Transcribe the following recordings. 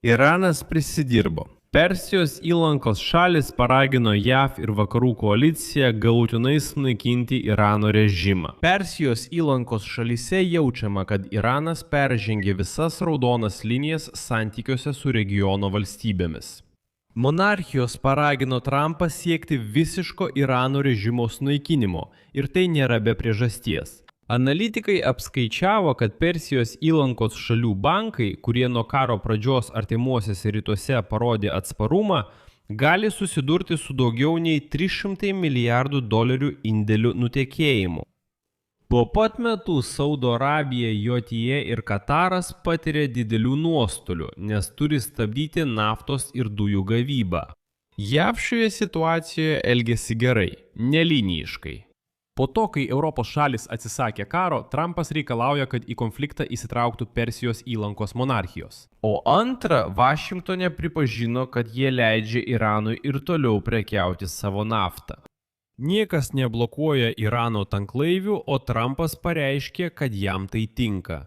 Iranas prisidirbo. Persijos įlankos šalis paragino JAV ir vakarų koaliciją galutinai sunaikinti Irano režimą. Persijos įlankos šalyse jaučiama, kad Iranas peržengė visas raudonas linijas santykiuose su regiono valstybėmis. Monarchijos paragino Trumpą siekti visiško Irano režimo sunaikinimo ir tai nėra be priežasties. Analitikai apskaičiavo, kad Persijos įlankos šalių bankai, kurie nuo karo pradžios artimuosiuose rytuose parodė atsparumą, gali susidurti su daugiau nei 300 milijardų dolerių indėlių nutekėjimu. Tuo pat metu Saudo Arabija, JOTE ir Kataras patiria didelių nuostolių, nes turi stabdyti naftos ir dujų gavybą. JAV šioje situacijoje elgėsi gerai, nelinijiškai. Po to, kai Europos šalis atsisakė karo, Trumpas reikalauja, kad į konfliktą įsitrauktų Persijos įlankos monarchijos. O antra, Vašingtone pripažino, kad jie leidžia Iranui ir toliau prekiauti savo naftą. Niekas neblokuoja Irano tanklaivių, o Trumpas pareiškė, kad jam tai tinka.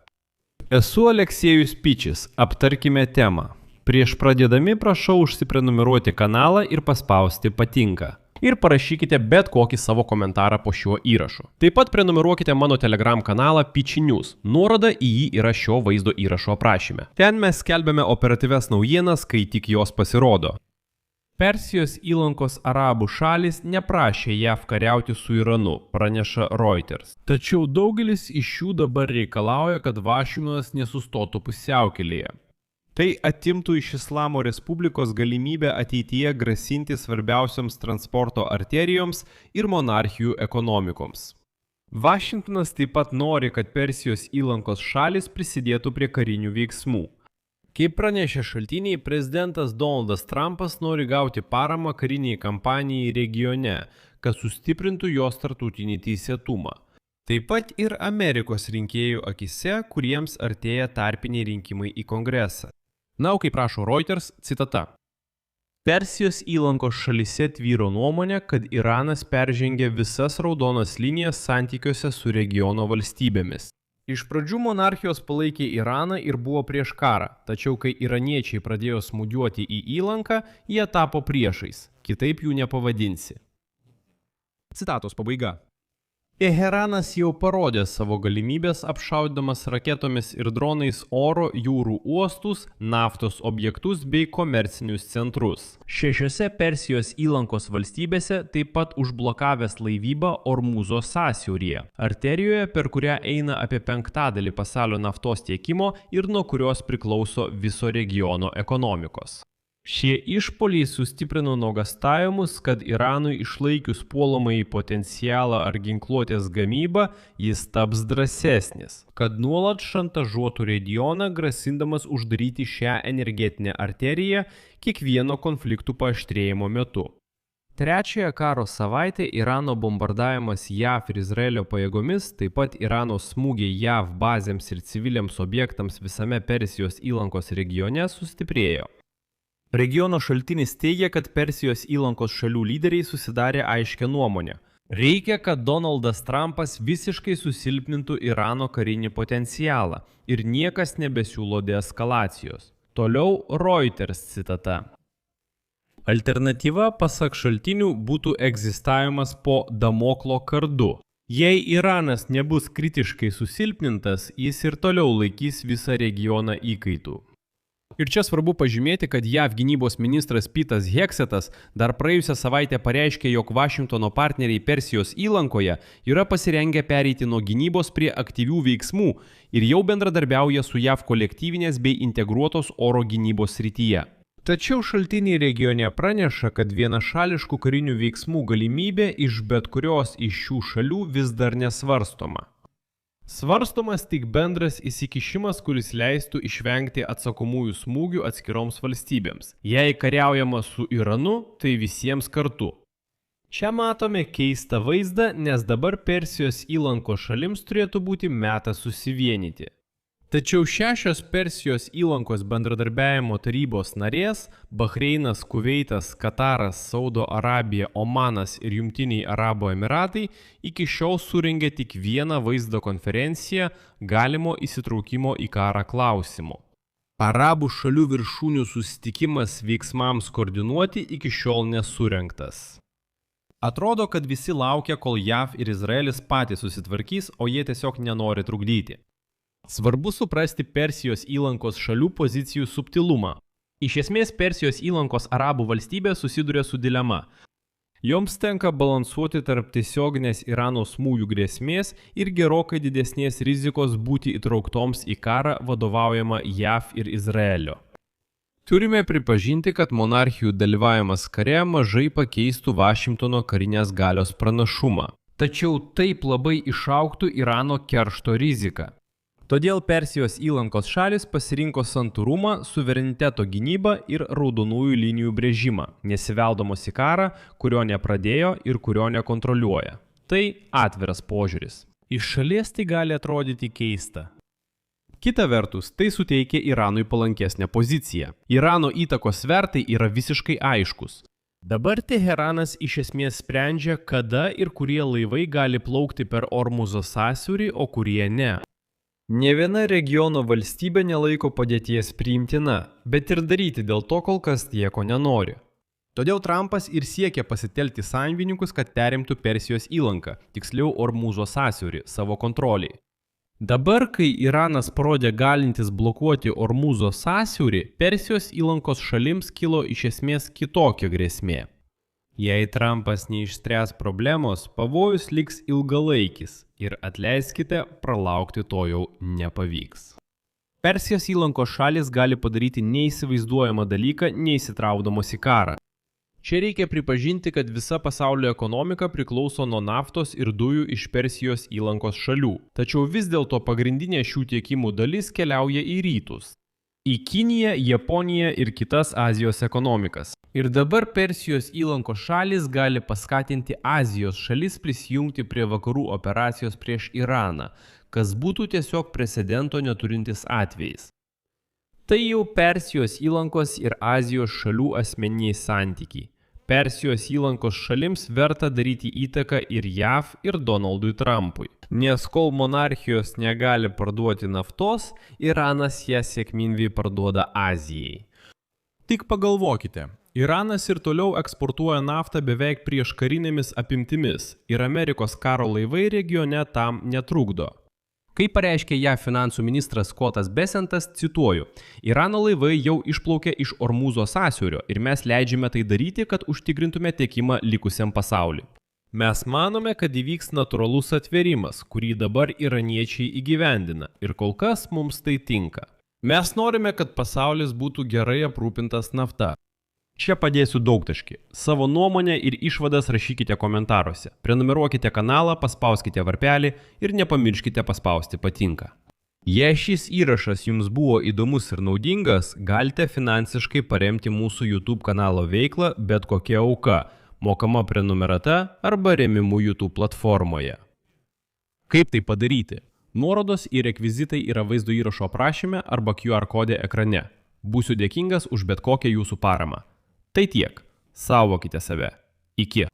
Esu Aleksėjus Pičis, aptarkime temą. Prieš pradėdami prašau užsiprenumeruoti kanalą ir paspausti patinka. Ir parašykite bet kokį savo komentarą po šiuo įrašu. Taip pat prenumeruokite mano Telegram kanalą Piči News. Nuoroda į jį yra šio vaizdo įrašo aprašyme. Ten mes skelbiame operatyvias naujienas, kai tik jos pasirodo. Persijos įlankos arabų šalis neprašė JAV kariauti su Iranu, praneša Reuters. Tačiau daugelis iš jų dabar reikalauja, kad Vašingtonas nesustotų pusiaukelėje. Tai atimtų iš Islamo Respublikos galimybę ateityje grasinti svarbiausioms transporto arterijoms ir monarchijų ekonomikoms. Vašingtonas taip pat nori, kad Persijos įlankos šalis prisidėtų prie karinių veiksmų. Kaip pranešė šaltiniai, prezidentas Donaldas Trumpas nori gauti paramą kariniai kampanijai regione, kad sustiprintų jos tarptautinį teisėtumą. Taip pat ir Amerikos rinkėjų akise, kuriems artėja tarpiniai rinkimai į Kongresą. Na, o kaip rašo Reuters, citata. Persijos įlankos šalyse tvyro nuomonė, kad Iranas peržengė visas raudonas linijas santykiuose su regiono valstybėmis. Iš pradžių monarchijos palaikė Iraną ir buvo prieš karą, tačiau kai iraniečiai pradėjo smūgiuoti į įlanką, jie tapo priešais, kitaip jų nepavadinsi. Citatos pabaiga. Teheranas jau parodė savo galimybės apšaudamas raketomis ir dronais oro, jūrų uostus, naftos objektus bei komercinius centrus. 6 Persijos įlankos valstybėse taip pat užblokavęs laivybą Ormūzo sąsiauryje, arterijoje, per kurią eina apie 1/5 pasaulio naftos tiekimo ir nuo kurios priklauso viso regiono ekonomikos. Šie išpoliai sustiprino nuogąstavimus, kad Iranui išlaikius puolamąjį potencialą ar ginkluotės gamybą, jis taps drąsesnis, kad nuolat šantažuotų regioną, grasindamas uždaryti šią energetinę arteriją kiekvieno konfliktų paaštrėjimo metu. Trečiąją karo savaitę Irano bombardavimas JAV ir Izraelio pajėgomis, taip pat Irano smūgiai JAV bazėms ir civiliams objektams visame Persijos įlankos regione sustiprėjo. Regiono šaltinis teigia, kad Persijos įlankos šalių lyderiai susidarė aiškią nuomonę. Reikia, kad Donaldas Trumpas visiškai susilpnintų Irano karinį potencialą ir niekas nebesiūlo deeskalacijos. Toliau Reuters citata. Alternatyva, pasak šaltinių, būtų egzistavimas po Damoklo kardu. Jei Iranas nebus kritiškai susilpnintas, jis ir toliau laikys visą regioną įkaitų. Ir čia svarbu pažymėti, kad JAV gynybos ministras Petas Heksetas dar praėjusią savaitę pareiškė, jog Vašingtono partneriai Persijos įlankoje yra pasirengę pereiti nuo gynybos prie aktyvių veiksmų ir jau bendradarbiauja su JAV kolektyvinės bei integruotos oro gynybos srityje. Tačiau šaltiniai regione praneša, kad vienašališkų karinių veiksmų galimybė iš bet kurios iš šių šalių vis dar nesvarstoma. Svarstomas tik bendras įsikišimas, kuris leistų išvengti atsakomųjų smūgių atskiroms valstybėms. Jei kariaujama su Iranu, tai visiems kartu. Čia matome keistą vaizdą, nes dabar Persijos įlankos šalims turėtų būti metas susivienyti. Tačiau 6 Persijos įlankos bendradarbiavimo tarybos narės – Bahreinas, Kuveitas, Kataras, Saudo Arabija, Omanas ir Jungtiniai Arabų Emiratai – iki šiol surengė tik vieną vaizdo konferenciją galimo įsitraukimo į karą klausimu. Arabų šalių viršūnių susitikimas veiksmams koordinuoti iki šiol nesurengtas. Atrodo, kad visi laukia, kol JAV ir Izraelis patys susitvarkys, o jie tiesiog nenori trukdyti. Svarbu suprasti Persijos įlankos šalių pozicijų subtilumą. Iš esmės, Persijos įlankos arabų valstybės susiduria su dilema. Joms tenka balansuoti tarp tiesioginės Irano smūgių grėsmės ir gerokai didesnės rizikos būti įtrauktoms į karą vadovaujama JAV ir Izraelio. Turime pripažinti, kad monarchijų dalyvavimas kare mažai pakeistų Vašingtono karinės galios pranašumą. Tačiau taip labai išaugtų Irano keršto riziką. Todėl Persijos įlankos šalis pasirinko santūrumą, suvereniteto gynybą ir raudonųjų linijų brėžimą, nesiveldamos į karą, kurio nepradėjo ir kurio nekontroliuoja. Tai atviras požiūris. Iš šalies tai gali atrodyti keista. Kita vertus, tai suteikia Iranui palankesnę poziciją. Irano įtakos svertai yra visiškai aiškus. Dabar Teheranas iš esmės sprendžia, kada ir kurie laivai gali plaukti per Ormuzo sąsiaurį, o kurie ne. Nė viena regiono valstybė nelaiko padėties priimtina, bet ir daryti dėl to kol kas nieko nenori. Todėl Trumpas ir siekia pasitelkti sąjungininkus, kad perimtų Persijos įlanką, tiksliau Ormuzo sąsiaurį, savo kontroliai. Dabar, kai Iranas parodė galintis blokuoti Ormuzo sąsiaurį, Persijos įlankos šalims kilo iš esmės kitokia grėsmė. Jei Trumpas neišspręs problemos, pavojus liks ilgalaikis ir atleiskite, pralaukti to jau nepavyks. Persijos įlankos šalis gali padaryti neįsivaizduojamą dalyką, neįsitraukdamos į karą. Čia reikia pripažinti, kad visa pasaulio ekonomika priklauso nuo naftos ir dujų iš Persijos įlankos šalių, tačiau vis dėlto pagrindinė šių tiekimų dalis keliauja į rytus. Į Kiniją, Japoniją ir kitas Azijos ekonomikas. Ir dabar Persijos įlankos šalis gali paskatinti Azijos šalis prisijungti prie vakarų operacijos prieš Iraną, kas būtų tiesiog precedento neturintis atvejis. Tai jau Persijos įlankos ir Azijos šalių asmeniniai santykiai. Persijos įlankos šalims verta daryti įtaką ir JAV, ir Donaldui Trumpui. Nes kol monarchijos negali parduoti naftos, Iranas ją sėkmingai parduoda Azijai. Tik pagalvokite, Iranas ir toliau eksportuoja naftą beveik prieš karinėmis apimtimis ir Amerikos karo laivai regione tam netrukdo. Kaip pareiškė JAV finansų ministras Scottas Bessentas, cituoju, Irano laivai jau išplaukė iš Ormuzo sąsiaurio ir mes leidžiame tai daryti, kad užtikrintume tiekimą likusiam pasauliui. Mes manome, kad įvyks natūralus atvėrimas, kurį dabar iraniečiai įgyvendina ir kol kas mums tai tinka. Mes norime, kad pasaulis būtų gerai aprūpintas nafta. Čia padėsiu daugtaškį. Savo nuomonę ir išvadas rašykite komentaruose. Prenumeruokite kanalą, paspauskite varpelį ir nepamirškite paspausti patinka. Jei šis įrašas jums buvo įdomus ir naudingas, galite finansiškai paremti mūsų YouTube kanalo veiklą bet kokia auka, mokama prenumerata arba rėmimu YouTube platformoje. Kaip tai padaryti? Nuorodos į rekvizitai yra vaizdo įrašo aprašyme arba QR kode ekrane. Būsiu dėkingas už bet kokią jūsų paramą. Tai tiek. Saugokite save. Iki.